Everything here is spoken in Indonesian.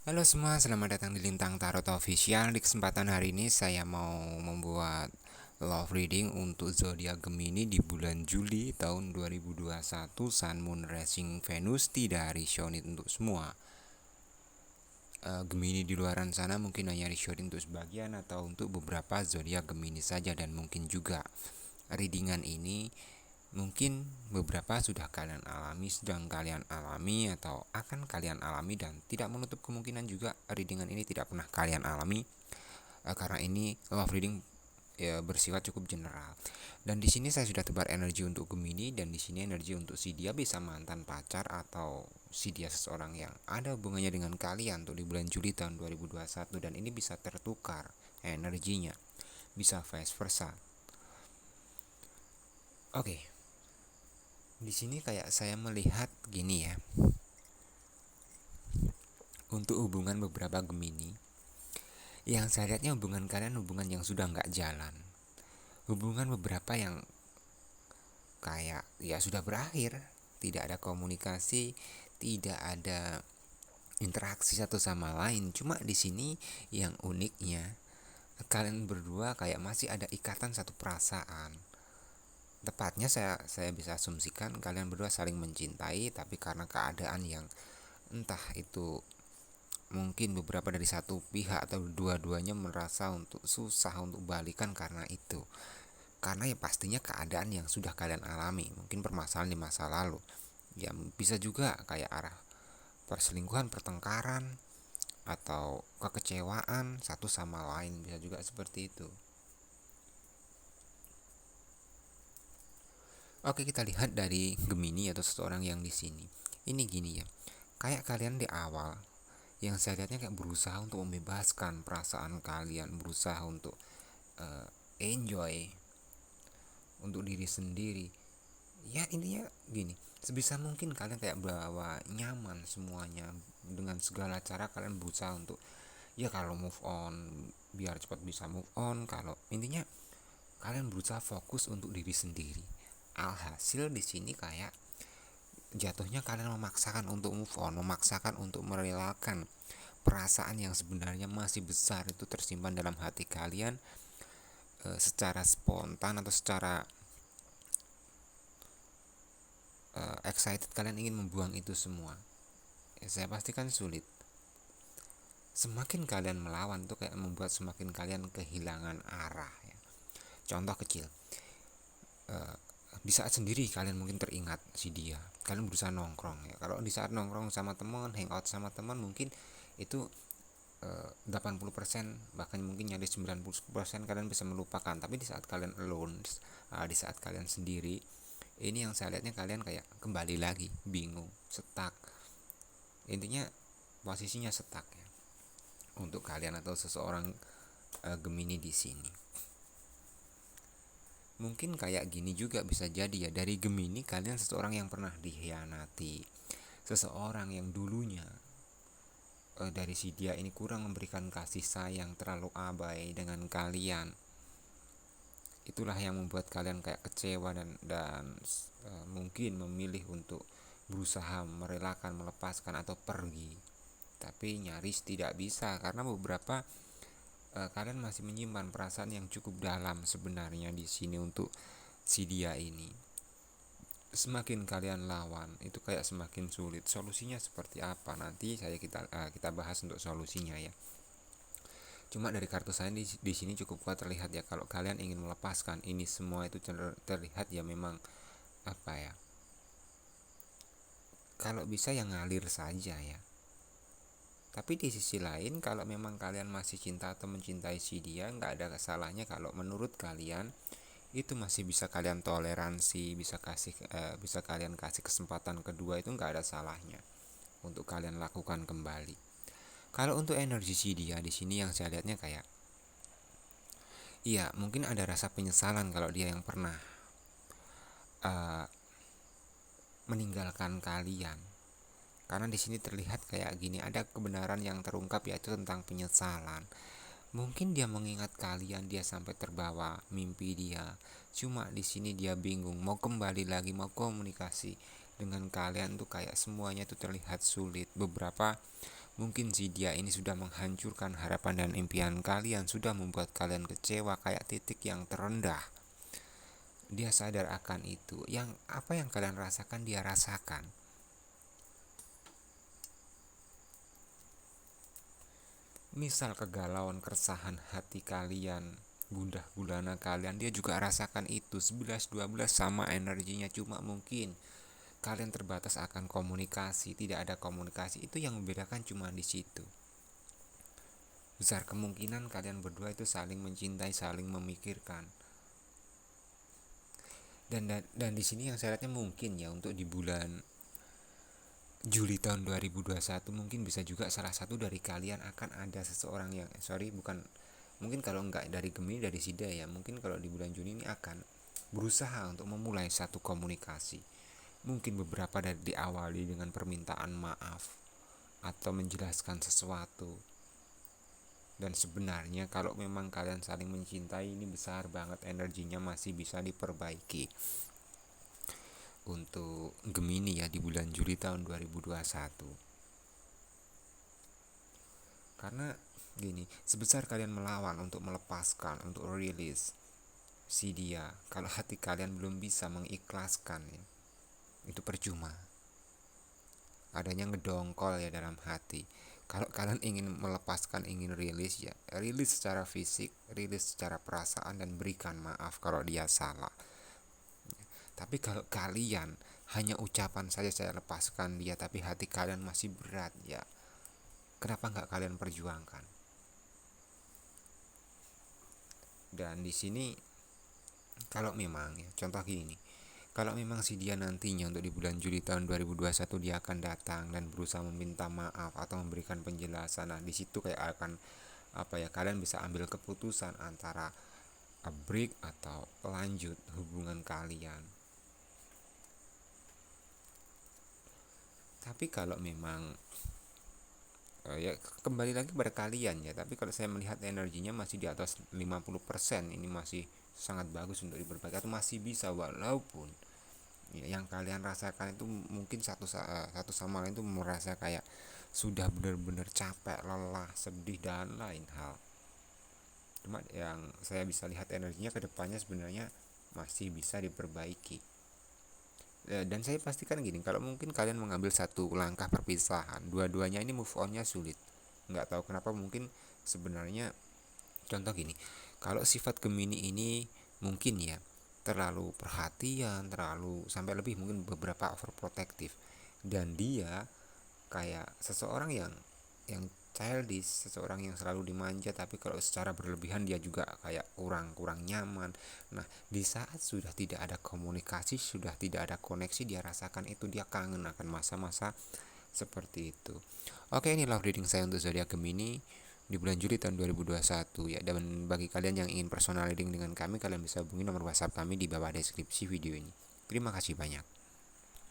Halo semua, selamat datang di Lintang Tarot Official. Di kesempatan hari ini saya mau membuat love reading untuk zodiak Gemini di bulan Juli tahun 2021. Sun, Moon, Rising, Venus tidak resounded untuk semua. Gemini di luaran sana mungkin hanya resounded untuk sebagian atau untuk beberapa zodiak Gemini saja, dan mungkin juga readingan ini mungkin beberapa sudah kalian alami, sedang kalian alami, atau akan kalian alami, dan tidak menutup kemungkinan juga readingan ini tidak pernah kalian alami, karena ini love reading ya, bersifat cukup general. Dan di sini saya sudah tebar energi untuk Gemini, dan di sini energi untuk si dia bisa mantan pacar atau si dia seseorang yang ada hubungannya dengan kalian untuk di bulan Juli tahun 2021, dan ini bisa tertukar energinya, bisa vice versa. Oke, di sini kayak saya melihat gini ya. Untuk hubungan beberapa Gemini, yang saya lihatnya hubungan kalian hubungan yang sudah nggak jalan. Hubungan beberapa yang kayak ya sudah berakhir, tidak ada komunikasi, tidak ada interaksi satu sama lain. Cuma di sini yang uniknya, kalian berdua kayak masih ada ikatan satu perasaan. Tepatnya saya bisa asumsikan kalian berdua saling mencintai, tapi karena keadaan yang entah itu mungkin beberapa dari satu pihak atau dua-duanya merasa untuk susah untuk balikan karena itu. Karena ya pastinya keadaan yang sudah kalian alami, mungkin permasalahan di masa lalu. Ya bisa juga kayak arah perselingkuhan, pertengkaran, atau kekecewaan satu sama lain, bisa juga seperti itu. Oke, kita lihat dari Gemini atau seseorang yang di sini. Ini gini ya. Kayak kalian di awal, yang saya lihatnya kayak berusaha untuk membebaskan perasaan kalian, berusaha untuk enjoy untuk diri sendiri. Ya intinya gini, sebisa mungkin kalian kayak bawa nyaman semuanya, dengan segala cara kalian berusaha untuk ya kalau move on biar cepat bisa move on. Kalau intinya kalian berusaha fokus untuk diri sendiri. Alhasil di sini kayak jatuhnya kalian memaksakan untuk move on, memaksakan untuk merelakan perasaan yang sebenarnya masih besar itu tersimpan dalam hati kalian. Secara spontan atau secara excited kalian ingin membuang itu semua. Ya, saya pastikan sulit. Semakin kalian melawan itu kayak membuat semakin kalian kehilangan arah ya. Contoh kecil, eh, di saat sendiri kalian mungkin teringat si dia, kalian berusaha nongkrong ya. Kalau di saat nongkrong sama teman, hangout sama teman, mungkin itu 80%, bahkan mungkin nyaris 90% kalian bisa melupakan. Tapi di saat kalian alone, di saat kalian sendiri, ini yang saya lihatnya kalian kayak kembali lagi bingung, stuck. Intinya posisinya stuck ya untuk kalian atau seseorang Gemini di sini. Mungkin kayak gini juga bisa jadi ya, dari Gemini kalian seseorang yang pernah dikhianati, seseorang yang dulunya dari si dia ini kurang memberikan kasih sayang, terlalu abai dengan kalian. Itulah yang membuat kalian kayak kecewa dan mungkin memilih untuk berusaha merelakan, melepaskan atau pergi. Tapi nyaris tidak bisa karena beberapa kalian masih menyimpan perasaan yang cukup dalam sebenarnya di sini untuk si dia ini. Semakin kalian lawan itu kayak semakin sulit. Solusinya seperti apa, nanti kita bahas untuk solusinya ya. Cuma dari kartu saya di sini cukup kuat terlihat ya, kalau kalian ingin melepaskan ini semua itu terlihat ya memang apa ya, kalau bisa yang ngalir saja ya. Tapi di sisi lain, kalau memang kalian masih cinta atau mencintai si dia, nggak ada salahnya kalau menurut kalian itu masih bisa kalian toleransi, bisa kalian kasih kesempatan kedua, itu nggak ada salahnya untuk kalian lakukan kembali. Kalau untuk energi si dia di sini yang saya lihatnya kayak iya, mungkin ada rasa penyesalan kalau dia yang pernah uh, meninggalkan kalian. Karena di sini terlihat kayak gini, ada kebenaran yang terungkap yaitu tentang penyesalan. Mungkin dia mengingat kalian, dia sampai terbawa mimpi dia. Cuma di sini dia bingung mau kembali lagi, mau komunikasi dengan kalian tuh kayak semuanya tuh terlihat sulit. Beberapa Mungkin si dia ini sudah menghancurkan harapan dan impian kalian, sudah membuat kalian kecewa kayak titik yang terendah. Dia sadar akan itu. Yang apa yang kalian rasakan dia rasakan. Misal kegalauan, keresahan hati kalian, gundah gulana kalian, dia juga rasakan itu. 11-12 sama energinya, cuma mungkin kalian terbatas akan komunikasi, tidak ada komunikasi. Itu yang membedakan cuma di situ. Besar kemungkinan kalian berdua itu saling mencintai, saling memikirkan. Dan di sini yang syaratnya mungkin ya, untuk di bulan Juli tahun 2021 mungkin bisa juga salah satu dari kalian akan ada seseorang yang bukan, mungkin kalau enggak dari Gemini, dari Sida ya, mungkin kalau di bulan Juni ini akan berusaha untuk memulai satu komunikasi. Mungkin beberapa dari diawali dengan permintaan maaf atau menjelaskan sesuatu. Dan sebenarnya kalau memang kalian saling mencintai, ini besar banget energinya masih bisa diperbaiki untuk Gemini ya di bulan Juli tahun 2021. Karena gini, sebesar kalian melawan untuk melepaskan, untuk rilis si dia, kalau hati kalian belum bisa mengikhlaskan ya, itu percuma. Adanya ngedongkol ya dalam hati. Kalau kalian ingin melepaskan, ingin rilis ya, rilis secara fisik, rilis secara perasaan, dan berikan maaf kalau dia salah. Tapi kalau kalian hanya ucapan saja saya lepaskan dia, tapi hati kalian masih berat ya, kenapa nggak kalian perjuangkan? Dan di sini kalau memang ya, contoh gini, kalau memang si dia nantinya untuk di bulan Juli tahun 2021 dia akan datang dan berusaha meminta maaf atau memberikan penjelasan. Nah, di situ kayak akan kalian bisa ambil keputusan antara break atau lanjut hubungan kalian. Tapi kalau memang ya kembali lagi pada kalian ya, tapi kalau saya melihat energinya masih di atas 50%, ini masih sangat bagus untuk diperbaiki atau masih bisa, walaupun ya, yang kalian rasakan itu mungkin satu sama lain itu merasa kayak sudah benar-benar capek, lelah, sedih, dan lain hal. Cuma yang saya bisa lihat energinya ke depannya sebenarnya masih bisa diperbaiki. Dan saya pastikan gini, kalau mungkin kalian mengambil satu langkah perpisahan, dua-duanya ini move onnya sulit. Nggak tahu kenapa, mungkin sebenarnya contoh gini, kalau sifat Gemini ini mungkin ya terlalu perhatian, terlalu sampai lebih, mungkin beberapa overprotective, dan dia kayak seseorang yang childish, seseorang yang selalu dimanja, tapi kalau secara berlebihan dia juga kayak kurang kurang nyaman. Nah, di saat sudah tidak ada komunikasi, sudah tidak ada koneksi, dia rasakan itu, dia kangen akan masa-masa seperti itu. Oke, ini love reading saya untuk zodiak Gemini di bulan Juli tahun 2021 ya. Dan bagi kalian yang ingin personal reading dengan kami, kalian bisa hubungi nomor WhatsApp kami di bawah deskripsi video ini. Terima kasih banyak.